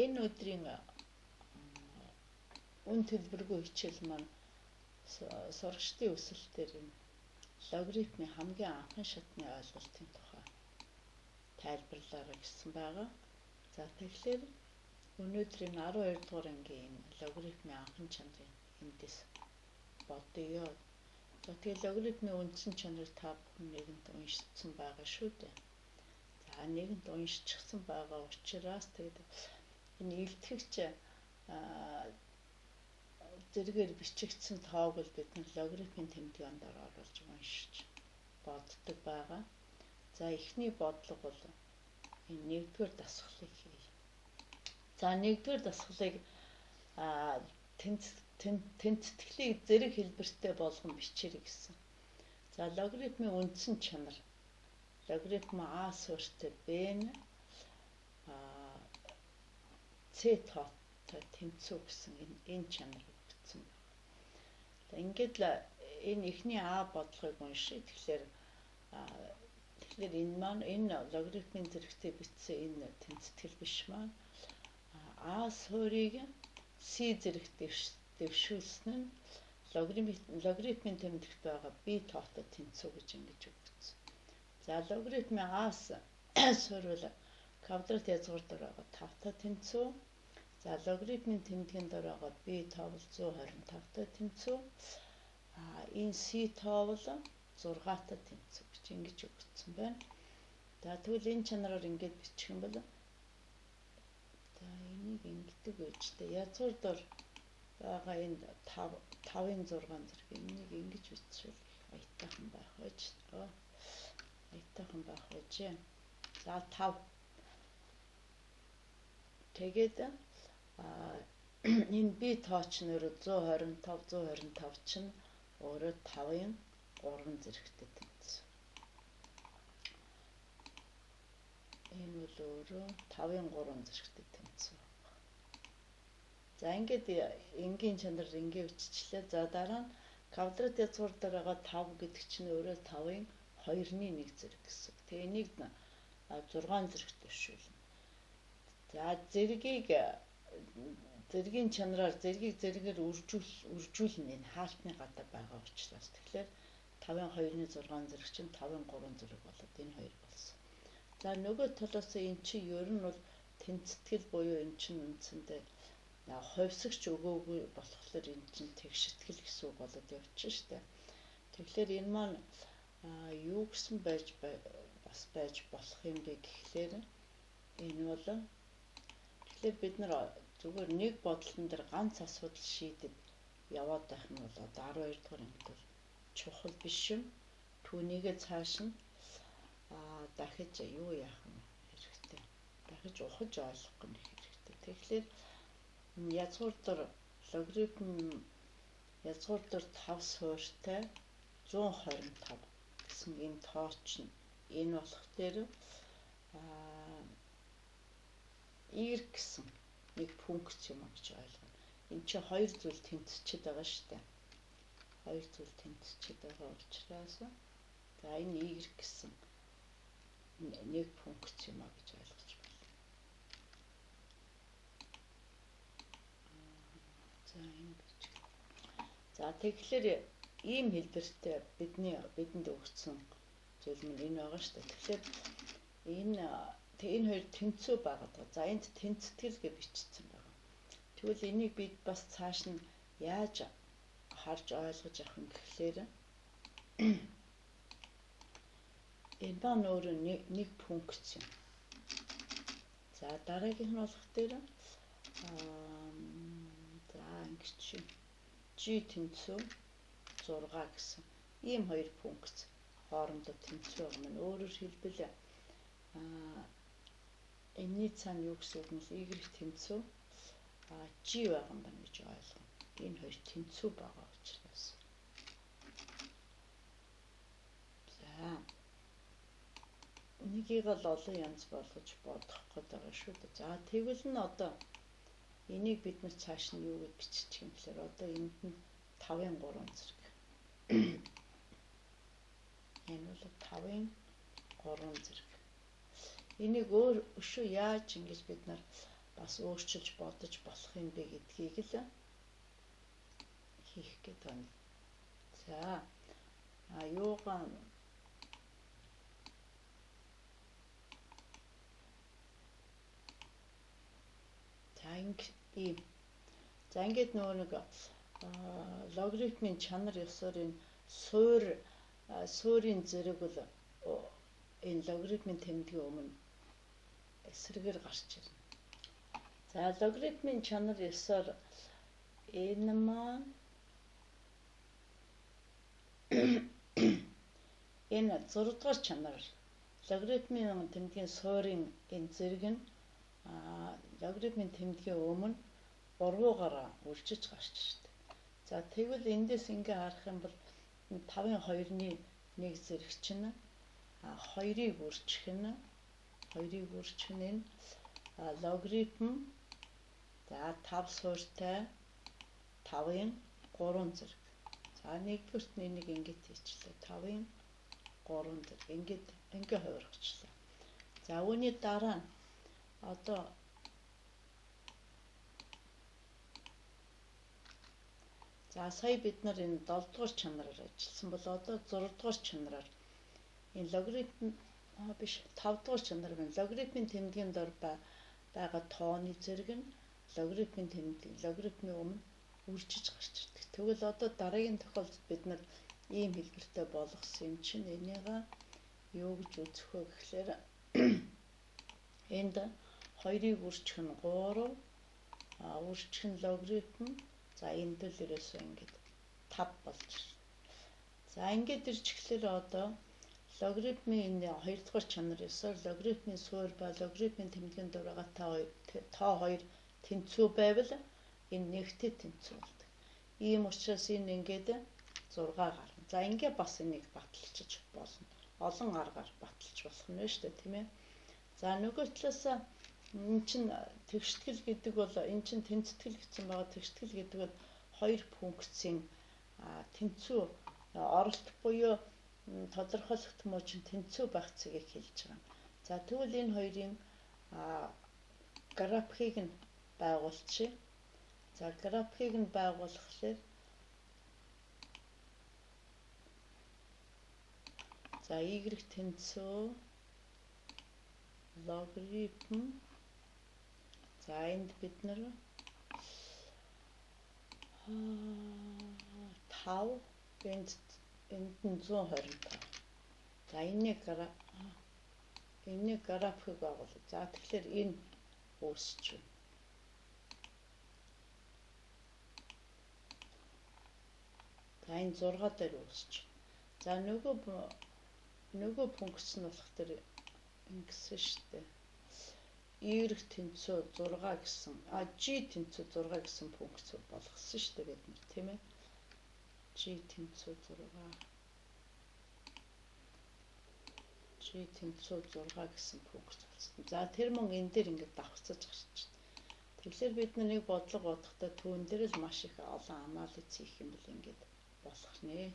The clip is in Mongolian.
энэ өдрийн үн төлбөргүй хичээл маань сурагчдын өсөлтөөр энэ логарифмын хамгийн анхны шатны ойлголтын тухай тайлбарлаарай гэсэн байгаа. За тэгэхээр өнөөдрийн 12 дугаар ангийн логарифмын анхны чанарын эндээс бодъё. За тэгээд логарифмын үндсэн чанарыг та бүхэн нэгэнт уншсан байгаа шүү дээ. За нэгэнт уншчихсан байгаа учраас тэгээд энэ илтгэгч зэрэгээр бичигдсэн тоог бол бид нар логарифмын тэмдгийн ондор оруулж уншиж боддог байгаа. За эхний бодлого бол энэ нэгдүгээр дасгалыг хий. За нэгдүгээр дасгалыг тэнцэтгэлийг зэрэг хэлбэртэй болгон бичээрэй гэсэн. За логарифмын үндсэн чанар логарифм А суурьтай b-н c тоотой тэнцүү гэсэн энэ чанар өгсөн байна. Ингээд л энэ эхний А бодлогыг уншия. Тэгэхээр энэ маань энэ логарифмын зэрэгтэй бичсэн энэ тэнцэтгэл биш маань А суурийг c зэрэгт дэвшүүлсэн нь логарифмын тэмдэгт байгаа b тоотой тэнцүү гэж ингэж өгсөн. За логарифмын А-с суурь квадрат язгуур дээр байгаа 5-тай тэнцүү. За логарифмын тэмдгийн дээр байгаа b тоо бол 125-тай тэнцүү. Энэ c тоо бол 6-тай тэнцүү гэж ингэж өгсөн байна. За тэгвэл энэ чанараар ингэж бичих юм бол за энийг ингэдэг байж тээ. Язгуур дээр байгаа энэ 5-ын 6 зэрэг энийг ингэж бичвэл аятайхан байх байж. Аятайхан байх байж. За 5. Тэгээд энэ b тоо ч нөрө 125 чинь өөрөө 5-ын 3 зэрэгтэй тэнцүү. Энэ бол өөрөө 5-ын 3 зэрэгтэй тэнцүү. За ингээд энгийн чанар ингээ биччихлээ. За дараа нь квадрат язгуур дээр байгаа 5 гэдэг чинь өөрөө 5-ын 2-ны 1 зэрэг гэсэн. Тэгээ энийг 6 зэрэгт төвшүүлнэ. За зэргийн чанараар зэргийг зэрэгээр үржүүлнэ энэ хаалтны гадаа байгаа учраас. Тэгэхээр 5-ын 2-ны 6 зэрэг чинь 5-ын 3 зэрэг болоод энэ хоёр болсон. За нөгөө талаас эн чинь ер нь бол тэнцэтгэл буюу эн чинь үндсэндээ хувьсагч өгөөгүй болохоор эн чинь тэгшитгэл гэсэн үг болоод явчихна шүү дээ. Тэгэхээр энэ маань юу гэсэн байж болох юм бэ гэхлээр энэ бол тэгэхээр бид нар зүгээр нэг бодлон дээр ганц асуудал шийдэд яваад байх нь бол одоо 12 дугаар ангид бол чухал биш юм. Түүнийгээ цааш нь дахиж юу яах нь хэрэгтэй. Дахиж ухаж ойлгох нь хэрэгтэй. Тэгэхээр язгуур дээр логарифм язгуур дээр 5 суурьтай 125 гэсэн энэ тооч нь энэ болох дээр y гэсэн нэг функц юм гэж ойлгоно. Энд чинь хоёр зүйл тэнцчихэд байгаа шүү дээ. Хоёр зүйл тэнцчихэд байгаа учраас за энэ y гэсэн нэг функц юм гэж ойлгож байна. За энэ гэж. За тэгэхээр ийм хэлбэртэй бидэнд өгсөн зүйл нь энэ байгаа шүү дээ. Тэгэхээр энэ хоёр тэнцүү байгаад байгаа. За энд тэнцэтгэл гэж бичсэн байгаа. Тэгвэл энийг бид бас цааш нь яаж харж ойлгож авах юм гэхлээр энэ ба өөрөө нэг функц юм. За дараагийнх нь болох дээр за ингэж g тэнцүү 6 гэсэн ийм хоёр функц хоорондоо тэнцүү байгаа нь өөрөөр хэлбэл энэний цаана юу гэсэн үг нь y тэнцүү g байгаа юм байна гэж ойлгоно. Энэ хоёр тэнцүү байгаа учраас. За энийг л олон янз болгож бодох гээд байгаа шүү дээ. За тэгвэл нь одоо энийг бид нар цааш нь юу гэж бичих юм гэхээр одоо энд нь 5-ын 3 зэрэг. Энэ бол 5-ын 3 зэрэг. Энийг өөр өшөө яаж ингэж бид нар бас өөрчилж бодож болох юм бэ гэдгийг л хийх гээд байна. За юугаа ийм. За ингээд нөгөө нэг логарифмын чанар ёсоор энэ суурийн зэрэг бол энэ логарифмын тэмдгийн өмнө эсрэгээр гарч ирнэ. За логарифмын чанар ёсоор энэ маань энэ 6 дугаар чанар логарифмын тэмдгийн суурийн энэ зэрэг нь логарифмын тэмдгийн өмнө 3-уугаар үржиж гарч ирдэг. За тэгвэл эндээс ингээ харах юм бол 5-2-ны 1 зэрэг чинь 2-ыг үржих нь энэ логарифм за 5 суурьтай 5-ын 3 зэрэг. За нэгдүгürt энийг ингээд хийчлээ. 5-ын 3 зэрэг ингээ хувиргачлаа. За үүний дараа нь одоо за сая бид нар энэ 7 дугаар чанараар ажилласан бол одоо 6 дугаар чанараар энэ логарифм 5 дугаар чанар нь логарифмын тэмдгийн дор байгаа тооны зэрэг нь логарифмын өмнө үржиж гарч ирдэг. Тэгвэл одоо дараагийн тохиолдолд бид нар ийм хэлбэртэй болгосон юм чинь энийг юу гэж үзэх вэ гэхээр энд 2-ыг үржих нь 3 үржих нь логарифм за энд л ерөөсөө ингээд 5 болж байна. За ингээд ирчихлээр одоо логарифмын энэ 2 дугаар чанар ёсоор логарифмын суурь ба логарифмын тэмдгийн дор байгаа тоо 2 тэнцүү байвал энэ нэгтэй тэнцүү болдог. Ийм учраас энэ ингээд 6 гарна. За ингээд бас энийг баталчих болно. Олон аргаар баталж болох нь шүү дээ, тийм ээ. За нөгөө талаас энэ чинь тэгштгэл гэдэг бол энэ чинь тэнцэтгэл гэсэн байгаа. Тэгштгэл гэдэг бол хоёр функцийн тэнцүү оролт буюу тодорхойлох томооч тэнцүү байх цэгийг хэлж байгаа. За тэгвэл энэ хоёрын графикийг нь байгуулчих. За графикийг нь байгуулахлаар за y тэнцүү логарифм за энд бид нар 5 энд нь 125. За энэ график байгуулъя. За тэгэхээр энэ үүсч байна. За энэ 6 дээр үүсч. За нөгөө функц нь болох тэр ингэсэн шүү дээ. Y тэнцүү 6 гэсэн G тэнцүү 6 гэсэн функц болгосон шүү дээ бид нар, тийм ээ. G тэнцүү 6 гэсэн функц болсон. За тэр мөн энэ дээр ингээд давхцаж гарч байна. Тэгэхээр бид нэг бодлого бодохдоо түүн дээр л маш их олон анализ хийх юм бол ингээд болох нэ.